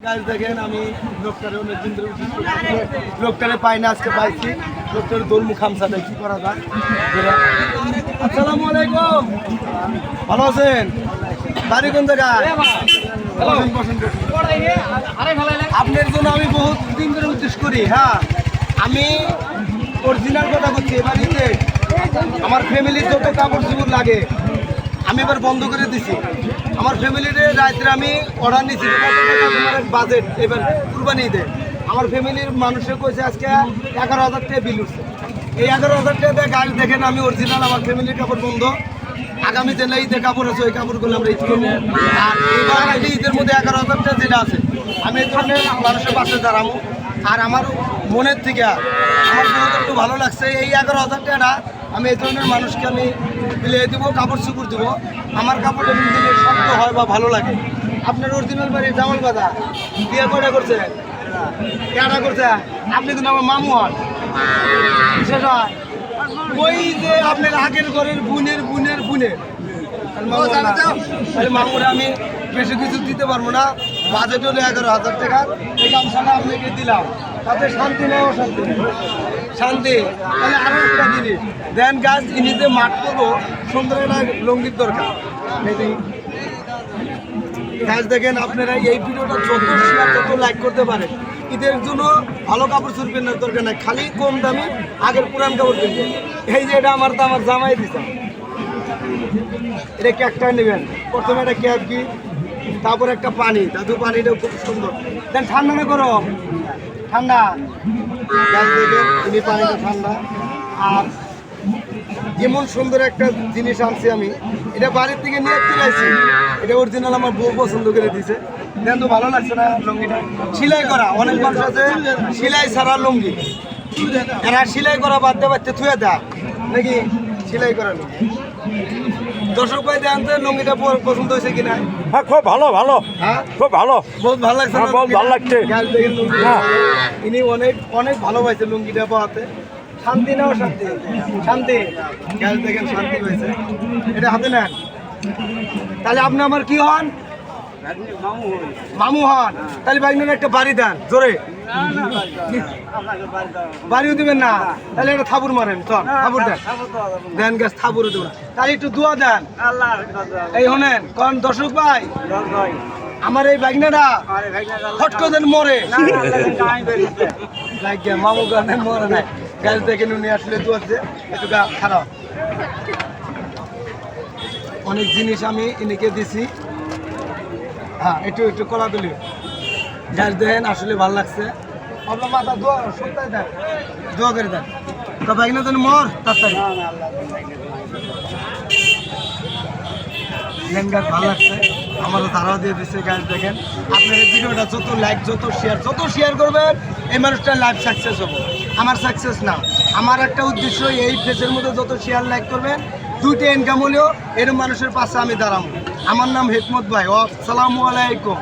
কাজ দেখেন আমি লোকটারে অনেকদিন ধরে লোকটারে পাই না, আজকে পাইছি। লোকটার দোলমু খামসাটা কি করা যায়। আসসালামু আলাইকুম, ভালো আছেন? বাড়ি কোন জায়গায়? আপনার জন্য আমি বহুত দিন ধরে উদ্দেশ্য করি। হ্যাঁ, আমি অরিজিনাল কথা বলছি। বাড়িতে আমার ফ্যামিলির যত কাপড় চোপড় লাগে আমি এবার বন্ধ করে দিছি। আমার ফ্যামিলির রাত্রে আমি অর্ডার নিয়েছি বাজেট এবার কুরবানি ঈদে। আমার ফ্যামিলির মানুষে কইছে আজকে 11,000 টাকা বিল উঠছে। এই 11,000 টাকা গাড়ি দেখেন আমি অরিজিনাল আমার ফ্যামিলির কাপড় বন্ধ। আগামী দিনে ঈদের কাপড় আছে, ওই কাপড়গুলো আমরা ঈদ করবো। আর এইবার ঈদের মধ্যে 11,000 টাকা যেটা আছে আমি এই ধরনের মানুষের পাশে দাঁড়াবো। আর আমার মনের থেকে আমার একটু ভালো লাগছে, এই 11,000 টাকাটা আমি এই ধরনের মানুষকে আমি বিলিয়ে দেবো, কাপড় চুপড় দেবো। আমার কাপড় এমনি দিলে শক্ত হয় বা ভালো লাগে। আপনার অরিজিনাল বাড়ি জামাল বাজার, বিয়ে কয়টা করছে? কেটা করছে? আপনি কিন্তু আমার মামু হন। সেটা ওই যে আপনার আগের ঘরের বোনের বোনের বোনের তাহলে মামুরা আমি বেশি কিছু দিতে পারবো না। বাজেট হলো 11,000 টাকা। এই গামছাটা আপনাকে দিলাম, তাতে শান্তি নেই অশান্তি? শান্তি। তাহলে আরো একটা জিনিস দেন, গাছ ইনি যে মাঠ করবো সুন্দর একটা লঙ্গির দরকার। গাছ দেখেন আপনারা এই ভিডিওটা যত শেয়ার যত লাইক করতে পারেন। ঈদের জন্য ভালো কাপড় চুরি কেনার দরকার নাই, খালি কম দামি আগের পুরান কাপড় কিনবে। এই যে এটা আমার তো আমার জামাই দিচ্ছে। এটা ক্যাকটা নেবেন, প্রথমে একটা ক্যাপ কি, তারপর একটা পানি। দাদু পানিটাও খুব সুন্দর। দেন ঠান্ডা না করো, ঠান্ডা। গাছ দেখেন ইনি পানিটা ঠান্ডা। আর যেমন সুন্দর একটা জিনিস আনছি আমি, এটা বাড়ির থেকে নিয়ে চলেছি। এটা অরিজিনাল আমার বউ পছন্দ করে দিয়েছে। দেন তো ভালো লাগছে না লুঙ্গিটা? সেলাই করা। অনেক মানুষ আছে সেলাই ছাড়া লুঙ্গি, এরা সেলাই করা বাদ দিয়ে বাড়তে থুয়ে দেয় নাকি সেলাই করা লুঙ্গি। দর্শক ভাই দেন তো লুঙ্গিটা পছন্দ হয়েছে কিনা? হ্যাঁ, খুব ভালো ভালো। হ্যাঁ, খুব ভালো, বহুত ভালো লাগছে। বহুত ভালো লাগছে। ইনি অনেক অনেক ভালো পাইছে লুঙ্গিটা পাওয়াতে। শান্তি নাও শান্তি, শান্তি। গ্যাস দেখেন শান্তি পাইছে। এটা হাতে নেন। তাহলে আপনি আমার কি হন? মামু হন। তাহলে বাইক একটা বাড়ি দেন জোরে। বাড়িও দিবেন না, তাহলে একটা থাবুর মারেন। চল থাবুর দেন, দেন গ্যাস থাবুরও দেবেন। তাহলে একটু দোয়া দেন। এই হনেন কারণ দর্শক ভাই আমার এই বাইকনাটা ফটক দেন মরে মামু গানে মরে নাই। গ্যাস দেখে উনি আসলে দোয়াচ্ছে একটু গা খারাপ। অনেক জিনিস আমি এনেকে দিছি। হ্যাঁ, একটু একটু কলা তুলি। গ্যাস দেখেন আসলে ভালো লাগছে। আপনার মাথা দোয়া সপ্তাহে দেন, দোয়া করে দেন তো বাইকনা দেন মর তাড়াতাড়ি। গাছ ভালো লাগছে, আমারও ধারাও দিয়ে দিচ্ছে। গাছ দেখেন আপনার এই ভিডিওটা যত লাইক যত শেয়ার করবেন এই মানুষটা লাইফ সাকসেস হবো। আমার সাকসেস না, আমার একটা উদ্দেশ্য এই ফেসের মধ্যে যত শেয়ার লাইক করবেন দুইটা ইনকাম হলেও এরকম মানুষের পাশে আমি দাঁড়াবো। আমার নাম হেকমত ভাই। আসসালামু আলাইকুম।